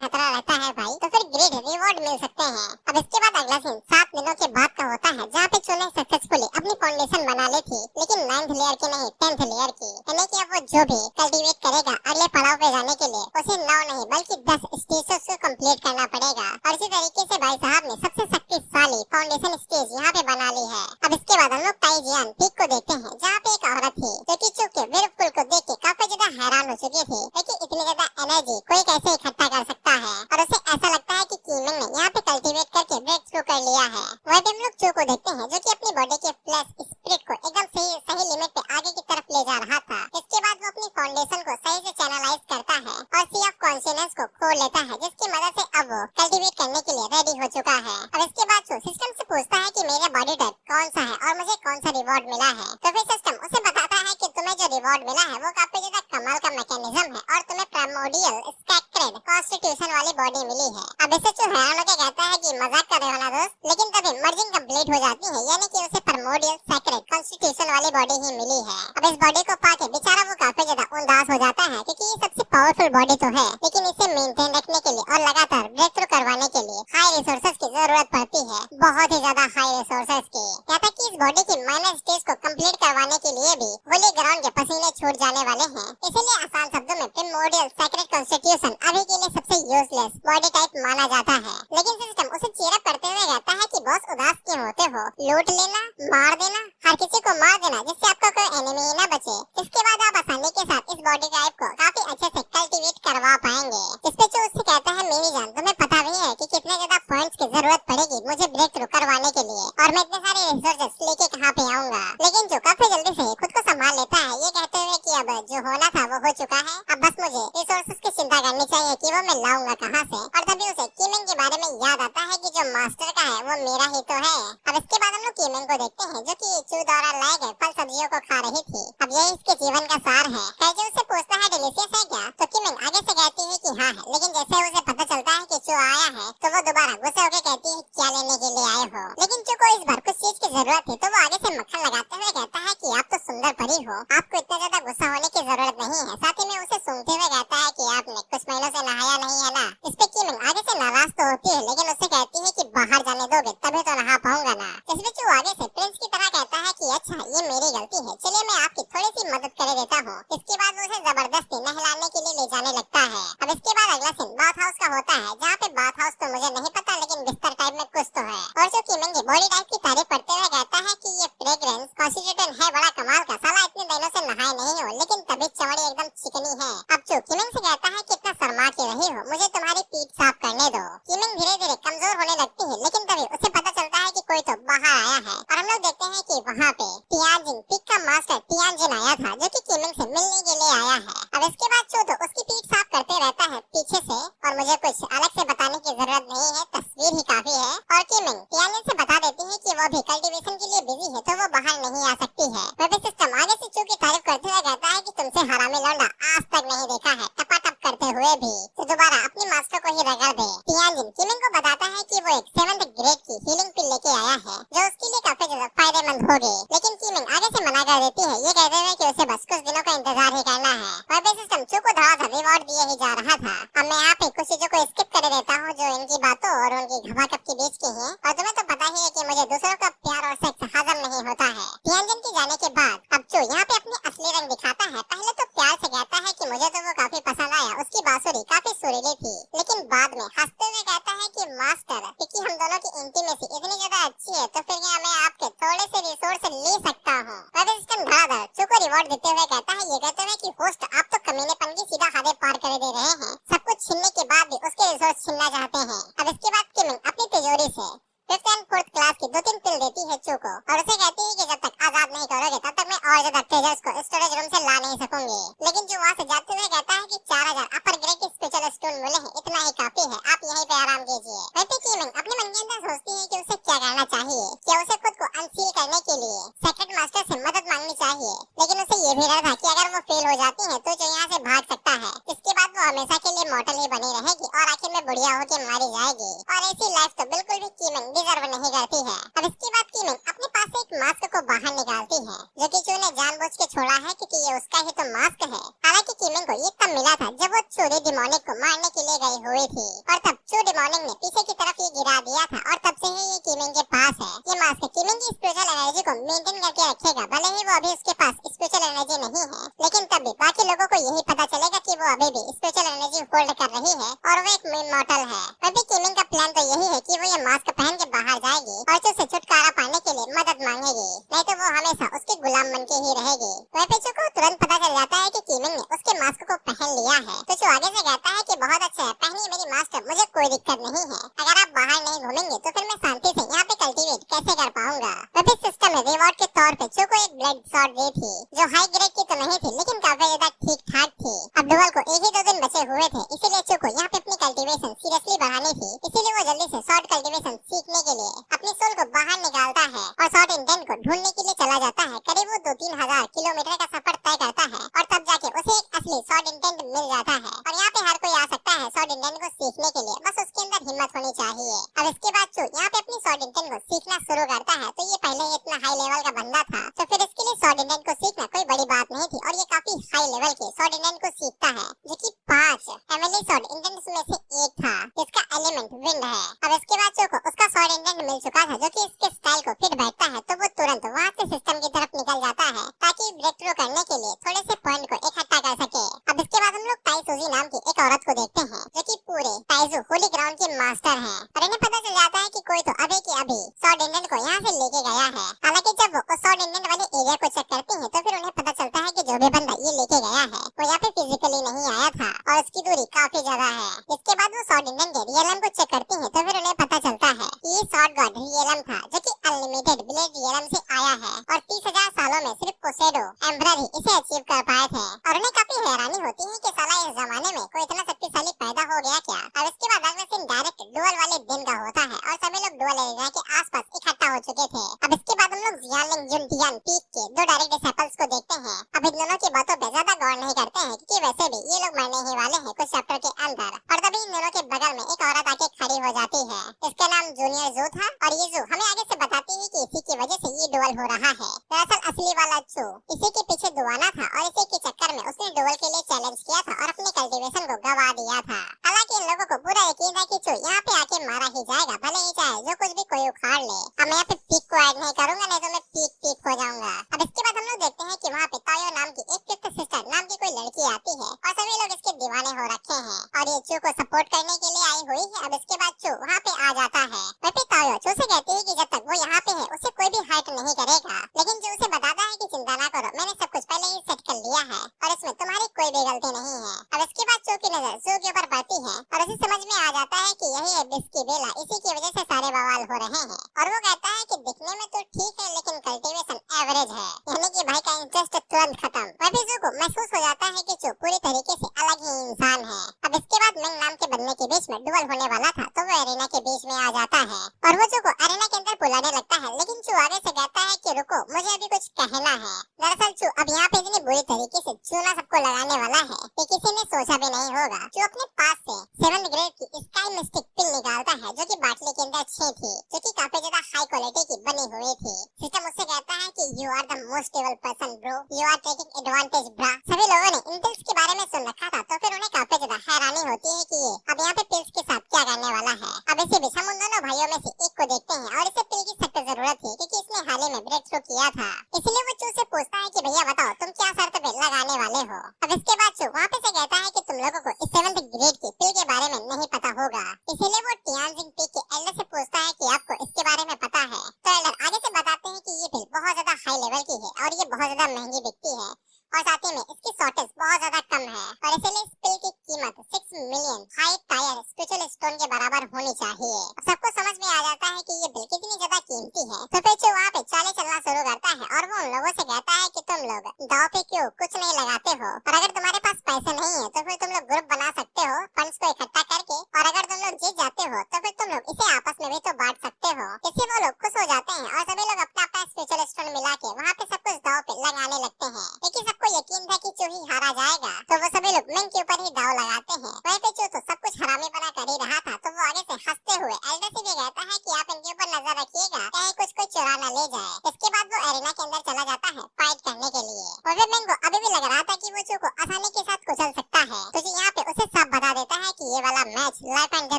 खतरा रहता है भाई, तो फिर ग्रेड रिवॉर्ड मिल सकते हैं। अब इसके बाद अगला सीन 7 दिनों के बाद का होता है, जहाँ पे चू ने सक्सेसफुली अपनी फाउंडेशन बना ली थी, लेकिन 9th लेयर की नहीं 10th लेयर की। यानी कि अब वो जो भी कल्टीवेट करेगा अगले पड़ाव पे जाने के लिए उसे 9 नहीं बल्कि 10 स्टेजेस को कंप्लीट करना पड़ेगा। और इसी तरीके से भाई साहब ने सबसे शक्तिशाली फाउंडेशन स्टेज यहाँ पे बना ली है। अब इसके बाद हम लोग टाइजियन पीक को देखते हैं, जहाँ पे एक औरत थी जो कि चू के व्हिर्लपूल को देख के काफी ज्यादा हैरान हो चुकी थी कि इतनी ज्यादा एनर्जी कोई कैसे इकट्ठा कर सकता है। और उसे ऐसा लगता है कि कीमिंग ने यहाँ पे कल्टीवेट करके ब्रेक थ्रू कर लिया है। वहीं पे हम लोग चू को देखते हैं जो कि अपनी बॉडी के फ्लैश स्पिरिट को एकदम सही लिमिट पे आगे की तरफ ले जा रहा था। इसके बाद वो अपनी फाउंडेशन को सही से चैनलाइज करता है और सी ऑफ कॉन्शियसनेस को खोल लेता है, जिसकी मदद से अब वो कल्टीवेट करने के लिए रेडी हो चुका है। अब इसके बाद चू सिस्टम से पूछता है कि मेरा बॉडी टाइप कौन सा है और मुझे कौन सा रिवॉर्ड मिला है। तो फिर सिस्टम उसे बताता है कि तुम्हें जो रिवॉर्ड मिला है वो काफी ज्यादा कमाल का मैकेनिज्म है और तुम्हें प्राइमोर्डियल स्कैक्रेड कॉन्स्टिट्यूशन वाली बॉडी मिली है। अब इसे चू हैरान होकर कहता है कि मजाक कर रहे हो ना दोस्त, लेकिन तभी मर्जिंग कंप्लीट हो जाती है, यानी कि उसे प्राइमोर्डियल सैक्रेड कॉन्स्टिट्यूशन वाली बॉडी ही मिली है। अब इस बॉडी को पाके बेचारा वो काफी ज्यादा उदास हो जाता है, क्योंकि ये सबसे पावरफुल बॉडी तो है, लेकिन इसे मेंटेन रखने के लिए और लगातार ब्रेक थ्रू करवाने के लिए हाई रिसोर्सेज की जरूरत पड़ती है, बहुत ही ज्यादा हाई रिसोर्सेज की। यहाँ तक कि इस बॉडी की माइनर स्टेज को कंप्लीट करवाने के लिए भी होली ग्राउंड के पसीने छूट जाने वाले हैं। इसीलिए आसान शब्दों में प्राइमोर्डियल सैक्रेड कॉन्स्टिट्यूशन अभी के लिए सबसे यूजलेस बॉडी टाइप माना जाता है। लेकिन सिस्टम उसे चीयरअप करते हुए कहता है कि बॉस उदास क्यों होते हो, लूट लेना, मार देना, हर किसी को मार देना जिससे आपका कोई एनिमी ही ना बचे। इसके बाद आप आसानी के साथ इस बॉडी टाइप को काफी अच्छे से कल्टीवेट करवा पाएंगे। इस पे जो उससे कहता है मेरी जान तुम्हें पता भी है कि कितने ज्यादा पॉइंट्स की जरूरत पड़ेगी मुझे ब्रेक थ्रू करवाने के लिए, और मैं इतने सारे रिसोर्सेस लेके कहाँ पे आऊंगा। लेकिन जो काफी जल्दी से खुद को संभाल लेता है, ये कहते हुए कि अब जो होना था वो हो चुका है, अब बस मुझे रिसोर्सेस की चिंता करनी चाहिए कि वो मैं लाऊंगा कहाँ से। और तभी उसे कीमिंग के बारे में याद आता है कि जो मास्टर का है वो मेरा ही तो है। अब इसके बाद हम लोग कीमिंग को देखते हैं जो कि चू द्वारा लाए गए फल सब्जियों को खा रही थी। अब यही इसके जीवन का सार है। कैजे उससे पूछता है डिलीशियस है क्या, तो कीमिंग आगे से कहती है कि हाँ है, लेकिन जैसे उसे पता चलता है कि चू आया है तो वो दोबारा गुस्से होकर कहती है क्या लेने के लिए आए हो। लेकिन चू को इस बार कुछ चीज की जरूरत थी, तो वो आगे से मक्खन लगाते हुए कहता है कि आप तो सुंदर परी हो, आपको इतना ज्यादा गुस्सा होने की जरूरत नहीं है। साथ ही में उसे सूंघते हुए कहता है कि आपने कुछ महीनों से नहाया नहीं है ना। इस पे कीमिंग आगे से नाराज तो होती है, लेकिन उससे कहती है कि बाहर जाने दोगे तभी तो नहा पाऊंगा ना। इसमें चू आगे से प्रिंस की तरह कहता है कि अच्छा ये मेरी गलती है, चलिए मैं आपकी थोड़ी सी मदद कर देता हूँ। इसके बाद वो उसे जबरदस्ती नहलाने के लिए ले जाने लगता है। अब इसके बाद अगला सीन बाथ हाउस का होता है, जहाँ पे बाथ हाउस तो मुझे नहीं पता, लेकिन बिस्तर टाइप में कुछ तो है। और जो कीमिंग की बॉडी टाइप की तारीफ करते हुए कहता है कि ये फ्रेग्रेंस कॉन्स्टिट्यूशन है बड़ा कमाल का, साला इतने दिनों से नहाए नहीं हो लेकिन तभी चमड़ी एकदम चिकनी है। अब जो कीमिंग से कहता है कि इतना शर्मा क्यों रही हो, मुझे तुम्हारी पीठ साफ करने दो। कीमिंग धीरे धीरे कमजोर होने लगती है, लेकिन तभी उसे पता चलता है कि कोई तो बाहर आया है। और हम लोग देखते हैं कि वहाँ पे टियानजिन पिक का मास्टर टियानजिन आया था, जो कि कीमिंग से मिलने के लिए आया है। अब इसके बाद चू तो उसकी पीठ साफ करते रहता है पीछे से, और मुझे कुछ अलग से बताने की जरूरत नहीं है, तस्वीर ही काफी है। और कीमिंग टियानजिन से बता देती है कि वो भी कल्टीवेशन के लिए बिजी है, तो वो बाहर नहीं आ सकती है। वह सिस्टम आगे से चू की तारीफ करते हुए कहता है कि तुमसे हरामी लौंडा आज तक नहीं देखा है, टपाटप करते हुए भी, तो दोबारा अपनी मास्टर को ही रगड़ दे। टियानजिन कीमिंग को बताता है कि वो एक 7th ग्रेड की हीलिंग पिल लेके आया है, जो उसके लिए काफी ज्यादा फायदेमंद होगी। लेकिन कीमिंग आगे से मना कर देती है, ये कहते हुए कि उसे बस कुछ दिनों का इंतजार ही करना है। वह सिस्टम चू को धड़ाधड़ रिवॉर्ड दिए ही जा रहा था। अब मैं यहाँ पे कुछ चीजों को स्किप कर देता हूँ जो इनकी बातों और उनकी घमाकप के बीच की है। और तुम्हें तो पता ही है कि मुझे दूसरों का प्यार और सेक्स हजम नहीं होता है। टियानजिन के जाने के बाद अब चू यहाँ पे अपनी असली रंग दिखाता है। पहले तो प्यार से कहता है कि मुझे तो वो काफी पसंद आया, उसकी बांसुरी काफी सुरीली थी, लेकिन बाद में हंसते हुए कहता है कि मास्टर क्योंकि हम दोनों की इंटीमेसी इतनी ज्यादा अच्छी है, तो फिर क्या मैं आपके थोड़े से रिसोर्स ले सकता हूँ। वह सिस्टम धड़ाधड़ चू को रिवॉर्ड देते हुए कहता है, ये कहते हुए कि होस्ट आप तो कमीनेपन की सीधा हदें पार कर दे रहे हैं, सब कुछ छीनने के बाद भी उसके रिसोर्स छीनना चाहते हैं। अब इसके बाद कीमिंग अपनी तिजोरी से 5th and 4th क्लास की 2-3 पिल देती है चू को, और उसे कहती है कि जब तक आजाद नहीं करोगे तब तक मैं और ज्यादा ट्रेजर्स को स्टोरेज रूम से ला नहीं सकूंगी। लेकिन जो वहाँ से जाते हुए कहता है कि 4000 अपर ग्रेड के स्पेशल स्टोन मिले हैं, इतना ही काफी है, आप यहीं पे आराम कीजिए। वैसे कीमिंग अपने मन के अंदर सोचती है कि उसे क्या करना चाहिए, क्या उसे खुद को अनसील करने के लिए सेक्रेट मास्टर से मदद मांगनी चाहिए। लेकिन उसे ये भी डर था कि अगर वो फेल हो जाती है तो जो यहाँ से भाग सकता है, इसके बाद वो हमेशा के लिए मॉर्टल ही बनी रहेगी और आखिर में बुढ़िया होकर मारी जाएगी। और ऐसी लाइफ तो बिल्कुल भी कीमिंग डिजर्व नहीं करती है। अब इसके बाद कीमिंग अपने पास से एक मास्क को बाहर निकालती है, जो कि चू ने जानबूझ के छोड़ा है क्योंकि ये उसका का ही तो मास्क है। हालांकि कीमिंग को ये तब मिला था जब वो चोरी डिमोनिक को मारने के लिए गई हुई थी और तब चू डिमोनिक ने पीछे की तरफ ये गिरा दिया था और तब से ही ये कीमिंग के पास है। ये मास्क कीमिंग की स्पिरिचुअल एनर्जी को मेंटेन करके रखेगा, भले ही वो अभी उसके पास स्पिरिचुअल एनर्जी नहीं है, लेकिन तब भी बाकी लोगों को यही पता चलेगा कि वो अभी भी स्पिरिचुअल एनर्जी होल्ड कर रही है और वो एक इमॉर्टल है। वैसे कीमिंग का प्लान तो यही है कि वो ये मास्क पहन के बाहर जाएगी और चू से छुटकारा पाने के लिए मदद मांगेगी, नहीं तो वो हमेशा उसके गुलाम बन के ही रहेगी। वैसे चू को तुरंत पता चल जाता है कि कीमिंग ने उसके मास्क को पहन लिया है, तो चू आगे से कहता है कि बहुत अच्छा है, पहनिए मेरी मास्क, मुझे कोई दिक्कत नहीं है। अगर आप बाहर नहीं घूमेंगे तो फिर मैं शांति से यहाँ पे कल्टीवेट कैसे कर पाऊंगा। वैसे सिस्टम में रिवॉर्ड के तौर पे चू को एक ब्लड शॉट दी थी जो हाई ग्रेड की तो नहीं थी लेकिन काफी ज्यादा ठीक ठाक थी। अब डुअल को एक ही 2 दिन बचे हुए थे, इसीलिए चू को यहाँ पे अपनी कल्टीवेशन सीरियसली बढ़ानी थी। इसीलिए वो जल्दी से शॉर्ट कल्टीवेशन सीखने के लिए अपनी सोल को बाहर निकालता है और शॉर्ट इंटेंट को ढूंढने के लिए चला जाता है। करीब वो 2-3 हजार किलोमीटर का सफर तय करता है और तब जाके उसे एक असली शॉर्ट इंटेंट मिल जाता है। और यहाँ पे हर कोई आ सकता है शॉर्ट इंटेंट को सीखने के लिए, बस उसके अंदर हिम्मत होनी चाहिए। अब इसके बाद चू यहाँ पे अपनी शॉर्ट इंटेंट को सीखना शुरू करता है। तो ये पहले ही इतना हाई लेवल का बंदा था, तो फिर इसके लिए शॉर्ट इंटेंट को सीखना कोई बड़ी बात नहीं थी और ये काफी हाई लेवल के शॉर्ट इंटेंट को सीखता है जो कि 5 एमएलए शॉर्ट इंटेंट में से एक था जिसका एलिमेंट विंड है। अब इसके बाद चू को उसका शॉर्ट इंटेंट मिल चुका था जो कि इसके स्टाइल को फिट बैठता है, तो वो तुरंत वहाँ से सिस्टम की तरफ निकल जाता है ताकि ब्रेक थ्रू करने के लिए थोड़े से पॉइंट को इकट्ठा कर सके। अब इसके बाद हम लोग ताई सूजी नाम की एक औरत को देखते हैं जो कि पूरे ताइजू होली ग्राउंड की मास्टर है और इन्हें पता चल जाता है कि कोई तो अभी के अभी शॉर्ट इंडेंट को यहाँ से लेके गया है। हालांकि जब वो शॉर्ट इंडेंट वाले एरिया को चेक करते हैं तो फिर उन्हें पता चलता है कि जो भी बंदा ये लेके गया है वो यहाँ पे फिजिकली नहीं आया था और उसकी दूरी काफी ज्यादा है। इसके बाद वो शॉर्ट इंडेंट के रियलम को चेक करते हैं तो फिर उन्हें पता चलता है कि ये शॉर्ट गॉड रियलम था जो कि अनलिमिटेड ब्लेड रियलम से आया है और 30,000 सालों में सिर्फ पोसेडो एम्परर ही इसे अचीव कर पाए थे। और उन्हें काफी हैरानी होती है कि साला इस जमाने में कोई इतना शक्तिशाली पैदा हो गया क्या। अब इसके बाद अगला सीन डायरेक्ट डुअल वाले दिन का होता है और सभी लोग डुअल एरिया के आसपास इकट्ठा हो चुके थे। अब इसके बाद हम लोग जियानलिंग जुनटियान पीक के 2 डायरेक्ट डिसिपल्स को देखते हैं। अब इन दोनों की बातों पे ज्यादा गौर नहीं करते हैं क्योंकि वैसे भी ये लोग मरने ही वाले हैं कुछ चैप्टर के अंदर। और तभी इन दोनों के बगल में एक औरत आके खड़ी हो जाती है। इसका नाम जूनियर जू था और ये जू हमें आगे से बताती है कि इसी की वजह से ये डुअल हो रहा है। दरअसल असली वाला चू इसी के पीछे दुआना था और इसी के चक्कर में उसने डुअल के लिए चैलेंज किया था और अपने कल्टीवेशन को गवा दिया था। हालांकि इन लोगों को पूरा यकीन था कि चू यहाँ पे आके मारा ही जाएगा, भले ही चाहे जो कुछ भी कोई उखाड़ ले। अब मैं यहाँ पे पीक को ऐड नहीं करूंगा, नहीं तो मैं पीक हो जाऊंगा। अब इसके बाद हम लोग देखते हैं कि वहाँ पे तायो नाम की एक फिफ्थ सिस्टर नाम की कोई लड़की आती है और सभी लोग इसके दीवाने हो रखे हैं और ये चू को सपोर्ट करने के लिए आई हुई है। अब इसके बाद चू वहाँ पे आ जाता है। वैसे तायो चू से कहती है कि जब तक वो यहाँ पे है उसे कोई भी हर्ट नहीं करेगा, लेकिन चू उसे बताता है कि चिंता ना करो, मैंने सब कुछ पहले ही सेट कर लिया है और इसमें तुम्हारी कोई भी गलती नहीं है। अब इसके बाद चू की नजर जू के ऊपर पड़ती है और उसे समझ में आ जाता है कि यही है बिस्की बेला, इसी की वजह से सारे बवाल हो रहे हैं। और वो कहता है कि दिखने में तो ठीक है लेकिन कल्टीवेशन एवरेज है, यानी कि भाई का इंटरेस्ट तुरंत खत्म। वैसे जू को महसूस हो जाता है कि चू पूरी तरीके से अलग ही इंसान है। अब इसके बाद मिंग नाम के बंदे के बीच में डुअल होने वाला था तो वो एरिना के बीच में आ जाता है और वो चू को एरिना के अंदर बुलाने लगता है, लेकिन चू आगे से कहता है कि रुको, मुझे अभी कुछ कहना है। दरअसल चू अब यहाँ पे इतनी बुरी तरीके से चूना सबको लगाने वाला है कि किसी ने सोचा भी नहीं होगा। चू अपने पास से 7th ग्रेड की स्काई मिस्टिक पिल निकालता है जो कि बाटली के अंदर 6 थी, जो कि काफी ज्यादा हाई क्वालिटी की बनी हुई थी। सिस्टम उससे कहता है कि you are the most able person bro, you are taking advantage bro. सभी लोगों ने इन पिल्स के बारे में सुन रखा था तो फिर उन्हें काफी ज्यादा हैरानी होती है कि ये अब यहाँ पे पिल्स के साथ क्या करने वाला है। अब इसी बीच हम उन दोनों भाइयों में से एक को देखते हैं और इसे पिल की सख्त जरूरत थी क्योंकि इसने हाल ही में ब्रेक थ्रू किया था। इसलिए वो चू से पूछता है कि भैया बताओ तुम क्या शर्त पे लगाने वाले हो। अब इसके बाद चू वहाँ पे से कहता है कि तुम लोगों को इस 7th ग्रेड की पिल के बारे में नहीं पता होगा, इसीलिए वो टियानजिंग पीक के एल्डर से पूछता है कि आपको इसके बारे में पता है। तो एल्डर आगे से बताते हैं कि ये पिल बहुत ज्यादा हाई लेवल की है और ये बहुत ज्यादा महंगी बिकती है और साथ ही में इसकी शॉर्टेज बहुत ज्यादा कम है और इसलिए इस पिल की कीमत 6 million high tyre spiritual stone के बराबर होनी चाहिए। सबको समझ में आ जाता है कि ये पिल कितनी ज्यादा कीमती है, तो फिर चू वहाँ पे चाले चलना शुरू करता है और वो उन लोगों से कहता है कि तुम लोग दाव पे क्यों कुछ नहीं लगाते हो और अगर तुम्हारे पास पैसे नहीं है तो फिर तुम लोग ग्रुप बना सकते हो फंड्स को इकट्ठा करके, और अगर तुम लोग जीत जाते हो तो फिर तुम लोग इसे आपस में भी तो बांट सकते हो। इससे वो लोग खुश हो जाते हैं और सभी लोग अपना अपना स्पिरिचुअल स्टोन मिला के वहाँ पे सब कुछ दाव पे लगाने लगते हैं। लेकिन सबको यकीन था कि चू ही हारा जाएगा तो वो सभी लोग मिंग के ऊपर ही दाव लगाते हैं। वहीं पे चू तो सब कुछ हरामी बना कर ही रहा था तो वो आगे से हंसते हुए एल्डर से भी कहता है कि आप इनके ऊपर नजर रखिएगा कहीं कुछ कोई चुरा न ले जाए। इसके बाद वो एरिना के अंदर चला जाता है फाइट करने के लिए। और फिर मिंग को अभी भी लग रहा था कोचों को आसानी के साथ कुचल सकता है। तो जी यहाँ पे उसे साफ बता देता है कि ये वाला मैच लाइफ एंड